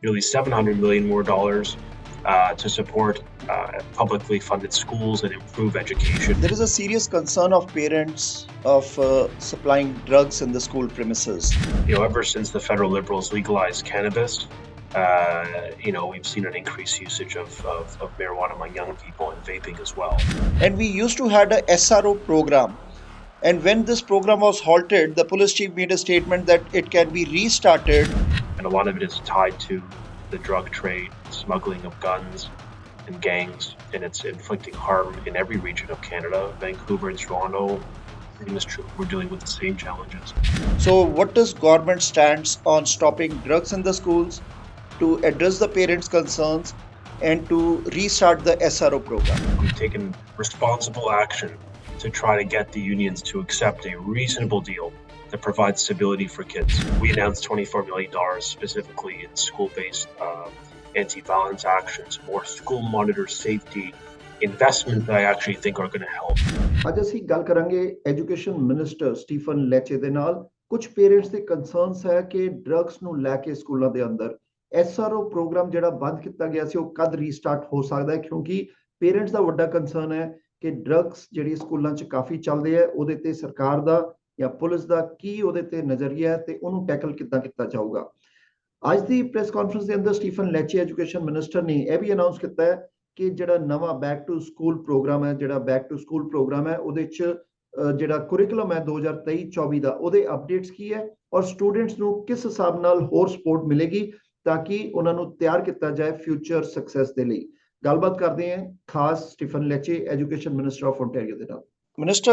nearly $700 million more to support publicly funded schools and improve education. There is a serious concern of parents of supplying drugs in the school premises. Ever since the federal Liberals legalized cannabis, we've seen an increased usage of marijuana among young people and vaping as well. And we used to had a SRO program. And when this program was halted, the police chief made a statement that it can be restarted. And a lot of it is tied to the drug trade, smuggling of guns and gangs, and it's inflicting harm in every region of Canada. Vancouver and Toronto, same is true. We're dealing with the same challenges. So what does government stands on stopping drugs in the schools, to address the parents' concerns, and to restart the SRO program? We've taken responsible action to try to get the unions to accept a reasonable deal that provides stability for kids. We announced $24 million specifically in school-based anti-violence actions, more school monitor safety, investments that I actually think are going to help. ਅੱਜ ਅਸੀਂ ਗੱਲ ਕਰਾਂਗੇ education minister Stephen ਲੈਚੇ ਦੇ ਨਾਲ। ਕੁਝ parents ਦੇ ਕੰਸਰਨਸ ਹੈ ਕਿ ਡਰੱਗਸ ਨੂੰ ਲੈ ਕੇ ਸਕੂਲਾਂ ਦੇ ਅੰਦਰ SRO ਪ੍ਰੋਗਰਾਮ ਜਿਹੜਾ ਬੰਦ ਕੀਤਾ ਗਿਆ ਸੀ ਉਹ ਕਦ ਰੀਸਟਾਰਟ ਹੋ ਸਕਦਾ ਹੈ, ਕਿਉਂਕਿ ਪੇਰੈਂਟਸ ਦਾ ਵੱਡਾ ਕੰਸਰਨ ਹੈ ਕਿ ਡਰੱਗਸ ਜਿਹੜੀ ਸਕੂਲਾਂ 'ਚ ਕਾਫੀ ਚੱਲਦੇ ਆ, ਉਹਦੇ ਤੇ ਸਰਕਾਰ ਦਾ ਜਾਂ ਪੁਲਿਸ ਦਾ ਕੀ ਉਹਦੇ ਤੇ ਨਜ਼ਰੀਆ ਹੈ ਤੇ ਉਹਨੂੰ ਟੈਕਲ ਕਿੱਦਾਂ ਕੀਤਾ ਜਾਊਗਾ। ਅੱਜ ਦੀ ਪ੍ਰੈਸ ਕਾਨਫਰੰਸ ਦੇ ਅੰਦਰ ਸਟੀਫਨ ਲੈਚੇ ਐਜੂਕੇਸ਼ਨ ਮਿਨਿਸਟਰ ਨੇ ਇਹ ਵੀ ਅਨਾਉਂਸ ਕੀਤਾ ਹੈ ਕਿ ਜਿਹੜਾ ਨਵਾਂ ਬੈਕ ਟੂ ਸਕੂਲ ਪ੍ਰੋਗਰਾਮ ਹੈ, ਜਿਹੜਾ ਬੈਕ ਟੂ ਸਕੂਲ ਪ੍ਰੋਗਰਾਮ ਹੈ, ਉਹਦੇ 'ਚ ਜਿਹੜਾ ਕੁਰਿਕੂਲਮ ਹੈ 2023-24 ਦਾ, ਉਹਦੇ ਅਪਡੇਟਸ ਕੀ ਹੈ ਔਰ ਸਟੂਡੈਂਟਸ ਨੂੰ ਕਿਸ ਹਿਸਾਬ ਨਾਲ ਹੋਰ ਸਪੋਰਟ ਮਿਲੇਗੀ ਤਾਂ ਕਿ ਉਹਨਾਂ ਨੂੰ ਤਿਆਰ ਕੀਤਾ ਜਾਏ ਫਿਊਚਰ ਸਕਸੈਸ ਦੇ ਲਈ। ਗੱਲਬਾਤ ਕਰਦੇ ਹਾਂ ਖਾਸ Stephen Lecce education minister of Ontario ਦੇ ਨਾਲ। Minister,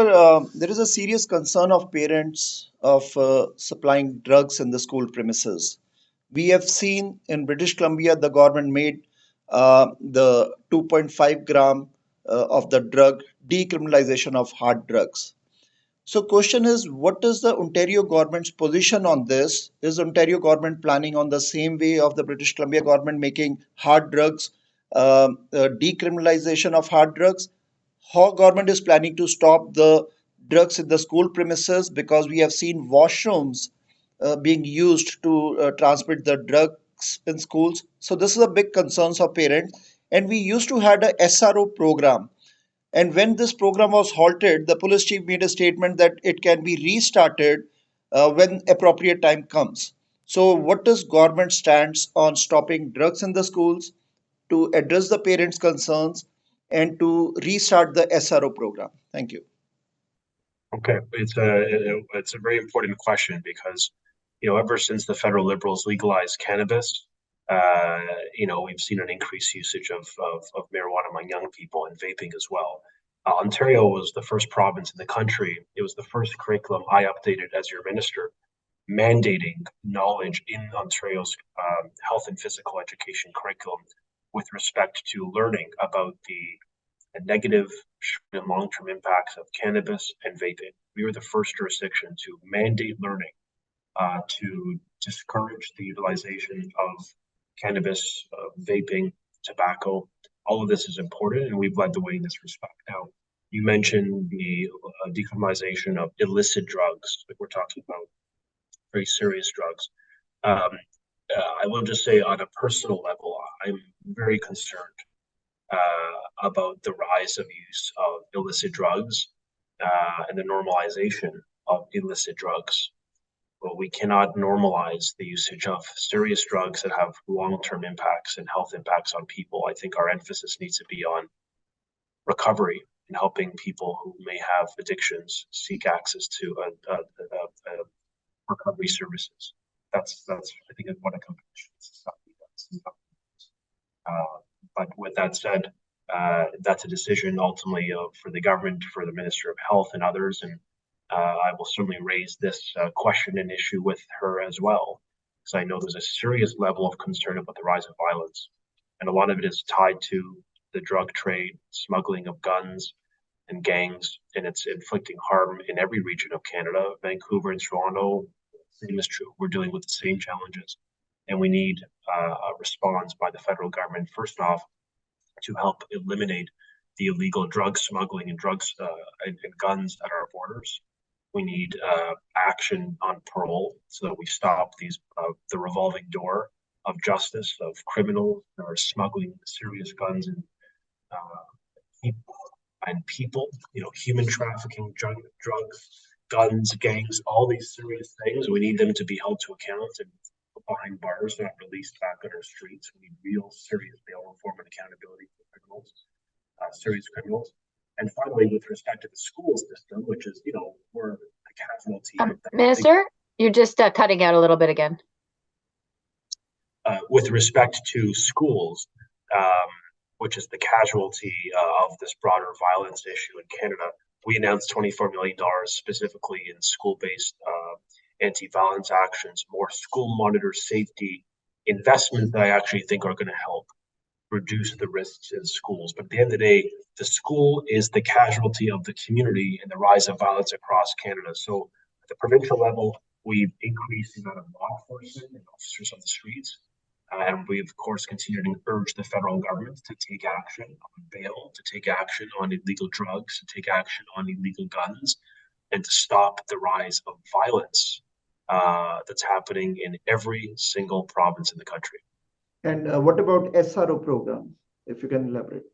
there is a serious concern of parents of supplying drugs in the school premises. We have seen in British Columbia, the government made the 2.5 gram of the drug decriminalization of hard drugs. So question is, what is the Ontario government's position on this? Is Ontario government planning on the same way of the British Columbia government making hard drugs, decriminalization of hard drugs? How government is planning to stop the drugs in the school premises, because we have seen washrooms being used to transmit the drugs in schools. So this is a big concern of parents. And we used to had a SRO program. And when this program was halted, the police chief made a statement that it can be restarted when appropriate time comes. So what does government stands on stopping drugs in the schools, to address the parents' concerns, and to restart the SRO program? Thank you. Okay, it's a very important question because ever since the federal Liberals legalized cannabis, we've seen an increased usage of marijuana among young people and vaping as well. Ontario was the first province in the country. It was the first curriculum I updated as your minister, mandating knowledge in Ontario's health and physical education curriculum with respect to learning about the negative short and long-term impacts of cannabis and vaping. We were the first jurisdiction to mandate learning to discourage the utilization of cannabis, vaping, tobacco. All of this is important, and we've led the way in this respect. Now, you mentioned the decriminalization of illicit drugs. We're talking about very serious drugs. I will just say on a personal level, I'm very concerned about the rise of use of illicit drugs and the normalization of illicit drugs. Well, we cannot normalize the usage of serious drugs that have long-term impacts and health impacts on people. I think our emphasis needs to be on recovery and helping people who may have addictions seek access to recovery services. That's I think what a company does. But with that said, that's a decision ultimately for the government, for the Minister of Health and others, and I will certainly raise this question and issue with her as well, because I know there's a serious level of concern about the rise of violence, and a lot of it is tied to the drug trade, smuggling of guns and gangs, and it's inflicting harm in every region of Canada. Vancouver and Toronto, same is true. We're dealing with the same challenges, and we need a response by the federal government, first off, to help eliminate the illegal drug smuggling and drugs and guns at our borders. We need action on parole so that we stop the revolving door justice, of criminals that are smuggling serious guns and people, human trafficking, drugs, guns, gangs, all these serious things. We need them to be held to account and put behind bars, not released back on our streets. We need real serious bail reform and accountability for criminals, serious criminals. And finally, with respect to the school system, which is, we're a casualty of that. Minister, you're just cutting out a little bit again. With respect to schools, which is the casualty of this broader violence issue in Canada, we announced $24 million specifically in school-based anti-violence actions, more school monitor safety investments that I actually think are going to help reduce the risks in schools. But at the end of the day, the school is the casualty of the community and the rise of violence across Canada. So at the provincial level, we've increased the amount of law enforcement and officers on the streets. And we, of course, continue to urge the federal government to take action on bail, to take action on illegal drugs, to take action on illegal guns, and to stop the rise of violence that's happening in every single province in the country. And what about SRO program, if you can elaborate?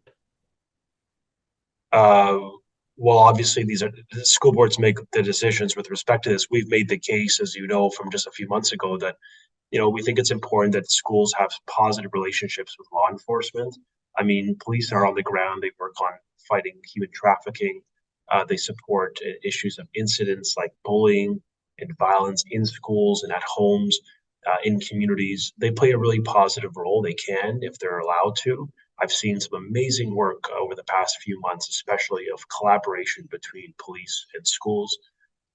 Well, obviously, the school boards make the decisions with respect to this. We've made the case, as you know, from just a few months ago that we think it's important that schools have positive relationships with law enforcement. I mean, police are on the ground. They work on fighting human trafficking. They support issues of incidents like bullying and violence in schools and at homes, in communities. They play a really positive role. They can, if they're allowed to. I've seen some amazing work over the past few months, especially of collaboration between police and schools.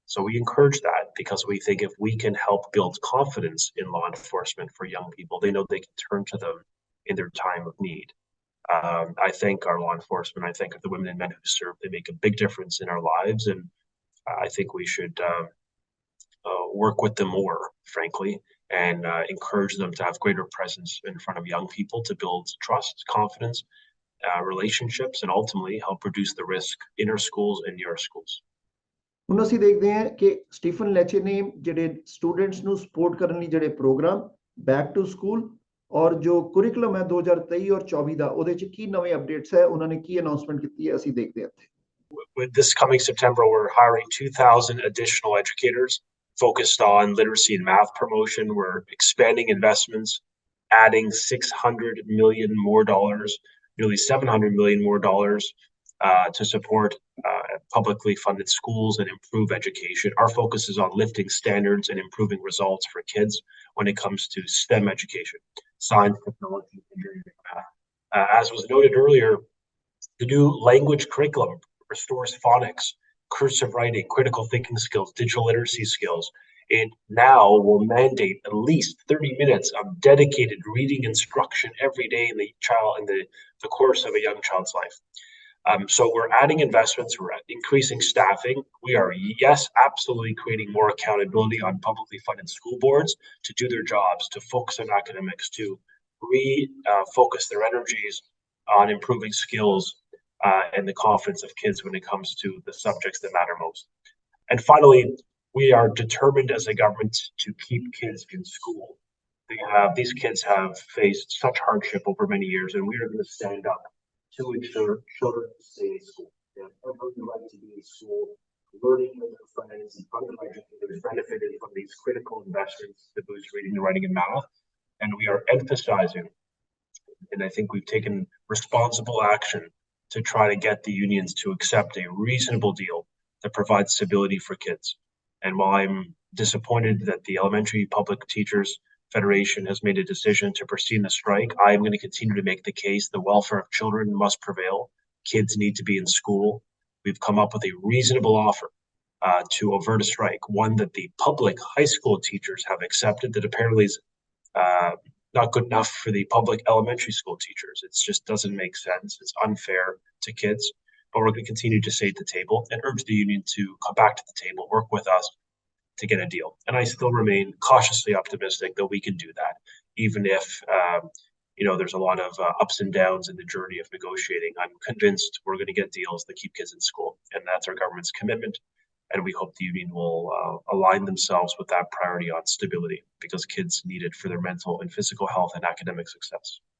So we encourage that because we think if we can help build confidence in law enforcement for young people, they know they can turn to them in their time of need. I thank our law enforcement. I thank the women and men who serve. They make a big difference in our lives. And I think we should work with them more, frankly, and encourage them to have greater presence in front of young people to build trust, confidence, relationships, and ultimately help reduce the risk in our schools and near our schools. ਹੁਣ ਅਸੀਂ ਦੇਖਦੇ ਹਾਂ ਕਿ Stephen ਲੈਚੇ ਨੇ ਜਿਹੜੇ students ਨੂੰ support ਕਰਨ ਲਈ ਜਿਹੜੇ ਪ੍ਰੋਗਰਾਮ ਬੈਕ ਟੂ ਸਕੂਲ ਔਰ ਜੋ ਕੁਰਿਕੂਲਮ ਹੈ 2023 ਔਰ 24 ਦਾ ਉਹਦੇ ਚ ਕੀ ਨਵੇਂ ਅਪਡੇਟਸ ਹੈ ਉਹਨਾਂ ਨੇ ਕੀ ਅਨਾਉਂਸਮੈਂਟ ਕੀਤੀ ਹੈ ਅਸੀਂ ਦੇਖਦੇ ਹਾਂ ਇੱਥੇ With this coming September, we're hiring 2,000 additional educators focused on literacy and math promotion. We're expanding investments, adding $600 million more dollars, nearly $700 million more dollars to support publicly funded schools and improve education. Our focus is on lifting standards and improving results for kids when it comes to STEM education, science, technology, engineering, and math. As was noted earlier, the new language curriculum restores phonics, cursive writing, critical thinking skills, digital literacy skills. It now will mandate at least 30 minutes of dedicated reading instruction every day in the course of a young child's life. So we're adding investments, we're increasing staffing. We are, yes, absolutely creating more accountability on publicly funded school boards to do their jobs, to focus on academics, to refocus their energies on improving skills and the confidence of kids when it comes to the subjects that matter most. And finally, we are determined as a government to keep kids in school. These kids have faced such hardship over many years, and we are going to stand up to ensure children stay in school. They have every right to be in school, learning with their friends, and other educators benefiting from these critical investments to boost reading, writing, and math. And we are emphasizing, and I think we've taken responsible action to try to get the unions to accept a reasonable deal that provides stability for kids. And while I'm disappointed that the Elementary Public Teachers Federation has made a decision to proceed in the strike, I am going to continue to make the case the welfare of children must prevail. Kids need to be in school. We've come up with a reasonable offer to avert a strike, one that the public high school teachers have accepted that apparently is not good enough for the public elementary school teachers. It just doesn't make sense. It's unfair to kids. But we're going to continue to stay at the table and urge the union to come back to the table, work with us to get a deal. And I still remain cautiously optimistic that we can do that, even if there's a lot of ups and downs in the journey of negotiating. I'm convinced we're going to get deals that keep kids in school, and that's our government's commitment. and we hope the union will align themselves with that priority on stability, because kids need it for their mental and physical health and academic success.